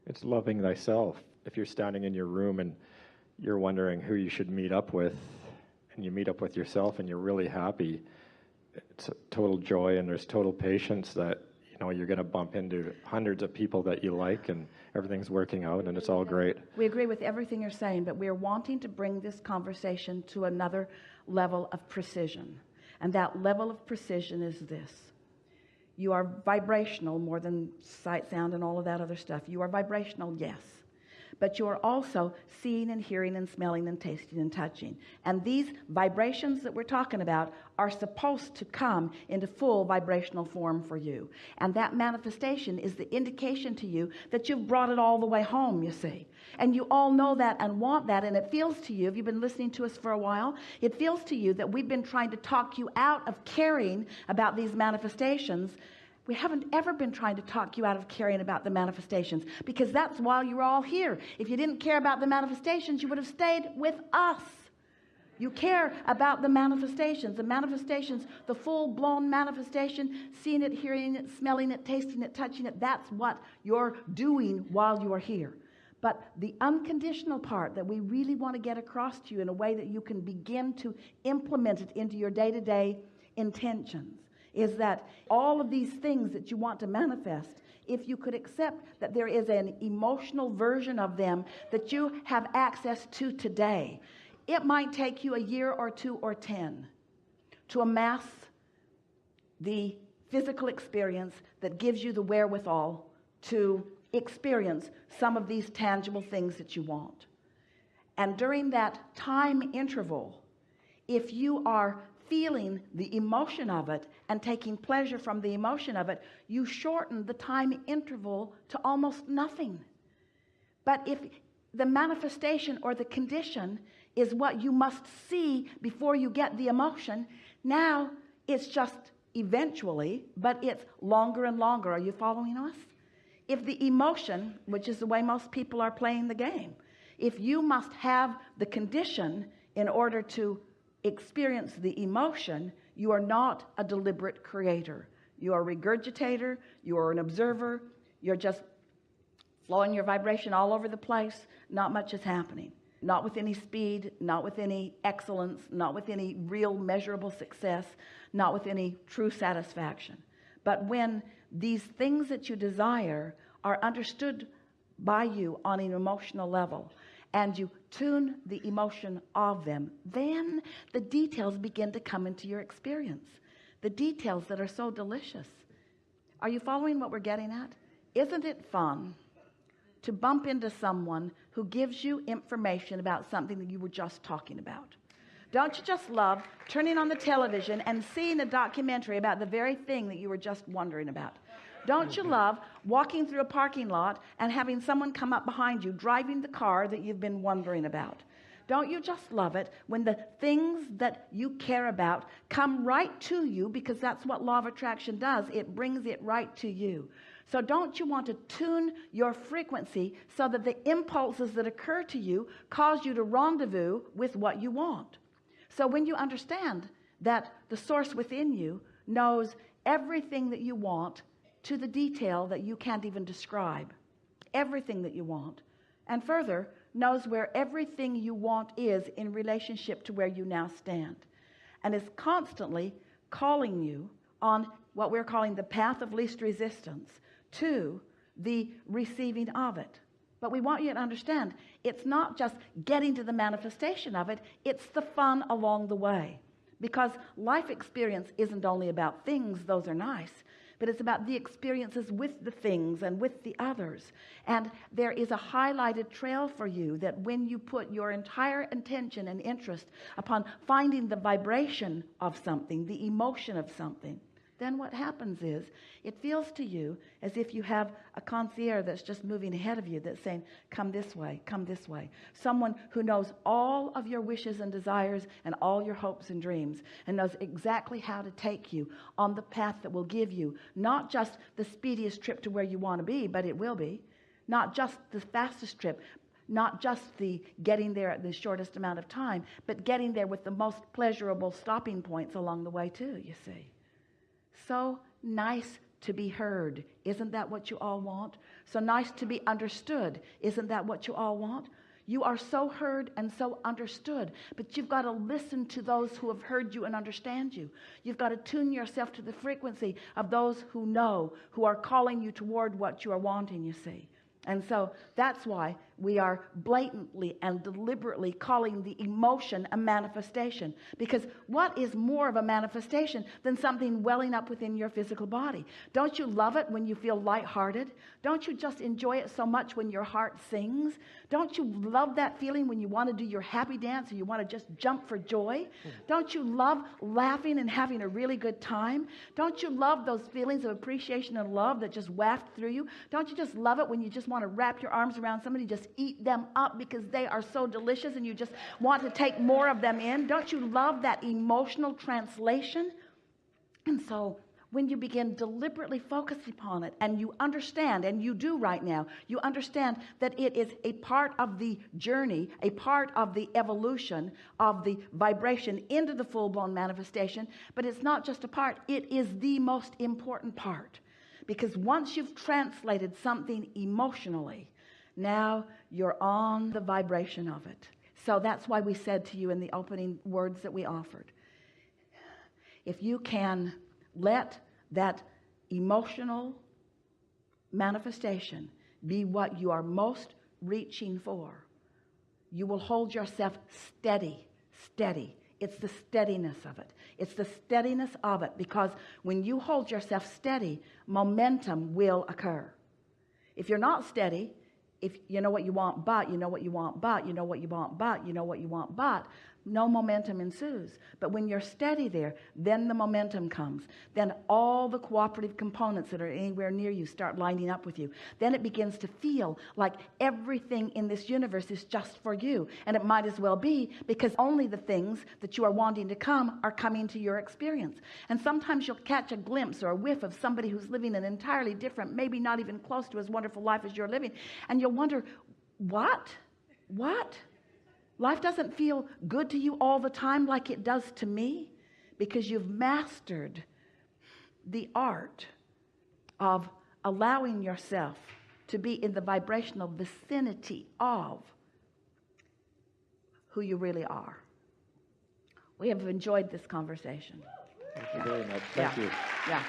It's loving thyself. If you're standing in your room and you're wondering who you should meet up with, and you meet up with yourself and you're really happy, it's a total joy and there's total patience that you're going to bump into hundreds of people that you like and everything's working out and it's all great. We agree with everything you're saying, but we're wanting to bring this conversation to another level of precision. And that level of precision is this. You are vibrational more than sight, sound, and all of that other stuff. You are vibrational, yes. But you are also seeing and hearing and smelling and tasting and touching. And these vibrations that we're talking about are supposed to come into full vibrational form for you. And that manifestation is the indication to you that you've brought it all the way home, you see. And you all know that and want that. And it feels to you, if you've been listening to us for a while, it feels to you that we've been trying to talk you out of caring about these manifestations. We haven't ever been trying to talk you out of caring about the manifestations, because that's why you're all here. If you didn't care about the manifestations, you would have stayed with us. You care about the manifestations, the full-blown manifestation, seeing it, hearing it, smelling it, tasting it, touching it. That's what you're doing while you are here. But the unconditional part that we really want to get across to you in a way that you can begin to implement it into your day-to-day intentions is that all of these things that you want to manifest, if you could accept that there is an emotional version of them that you have access to today, it might take you a year or 2 or 10 to amass the physical experience that gives you the wherewithal to experience some of these tangible things that you want. And during that time interval, if you are feeling the emotion of it and taking pleasure from the emotion of it, you shorten the time interval to almost nothing. But if the manifestation or the condition is what you must see before you get the emotion, now it's just eventually, but it's longer and longer. Are you following us? If the emotion, which is the way most people are playing the game, if you must have the condition in order to experience the emotion, you are not a deliberate creator. You are a regurgitator. You are an observer. You're just flowing your vibration all over the place. Not much is happening. Not with any speed, not with any excellence, not with any real measurable success, not with any true satisfaction. But when these things that you desire are understood by you on an emotional level, and you tune the emotion of them, then the details begin to come into your experience. The details that are so delicious. Are you following what we're getting at? Isn't it fun to bump into someone who gives you information about something that you were just talking about? Don't you just love turning on the television and seeing a documentary about the very thing that you were just wondering about? Don't you love walking through a parking lot and having someone come up behind you driving the car that you've been wondering about? Don't you just love it when the things that you care about come right to you, because that's what law of attraction does. It brings it right to you. So don't you want to tune your frequency so that the impulses that occur to you cause you to rendezvous with what you want? So when you understand that the source within you knows everything that you want to the detail that you can't even describe, everything that you want, and further knows where everything you want is in relationship to where you now stand, and is constantly calling you on what we're calling the path of least resistance to the receiving of it. But we want you to understand, it's not just getting to the manifestation of it, it's the fun along the way. Because life experience isn't only about things, those are nice, but it's about the experiences with the things and with the others. And there is a highlighted trail for you that when you put your entire intention and interest upon finding the vibration of something, the emotion of something, then what happens is it feels to you as if you have a concierge that's just moving ahead of you that's saying, come this way, come this way. Someone who knows all of your wishes and desires and all your hopes and dreams and knows exactly how to take you on the path that will give you not just the speediest trip to where you want to be, but it will be. Not just the fastest trip, not just the getting there at the shortest amount of time, but getting there with the most pleasurable stopping points along the way too, you see. So nice to be heard. Isn't that what you all want? So nice to be understood. Isn't that what you all want? You are so heard and so understood, but you've got to listen to those who have heard you and understand you. You've got to tune yourself to the frequency of those who know, who are calling you toward what you are wanting, you see. And so that's why we are blatantly and deliberately calling the emotion a manifestation. Because what is more of a manifestation than something welling up within your physical body? Don't you love it when you feel lighthearted? Don't you just enjoy it so much when your heart sings? Don't you love that feeling when you want to do your happy dance and you want to just jump for joy? Don't you love laughing and having a really good time? Don't you love those feelings of appreciation and love that just waft through you? Don't you just love it when you just want to wrap your arms around somebody, just eat them up because they are so delicious and you just want to take more of them in? Don't you love that emotional translation? And so when you begin deliberately focusing upon it and you understand, and you do right now, you understand that it is a part of the journey, a part of the evolution of the vibration into the full-blown manifestation, but it's not just a part, it is the most important part. Because once you've translated something emotionally, now you're on the vibration of it. So that's why we said to you in the opening words that we offered, if you can let that emotional manifestation be what you are most reaching for, you will hold yourself steady. It's the steadiness of it. It's the steadiness of it, because when you hold yourself steady, momentum will occur. If you're not steady, if you know what you want, but you know what you want, but you know what you want, but you know what you want, but no momentum ensues. But when you're steady there, then the momentum comes. Then all the cooperative components that are anywhere near you start lining up with you. Then it begins to feel like everything in this universe is just for you. And it might as well be, because only the things that you are wanting to come are coming to your experience. And sometimes you'll catch a glimpse or a whiff of somebody who's living an entirely different, maybe not even close to as wonderful life as you're living. And you'll wonder, what? Life doesn't feel good to you all the time like it does to me, because you've mastered the art of allowing yourself to be in the vibrational vicinity of who you really are. We have enjoyed this conversation. Thank you very much. Thank you. Yeah.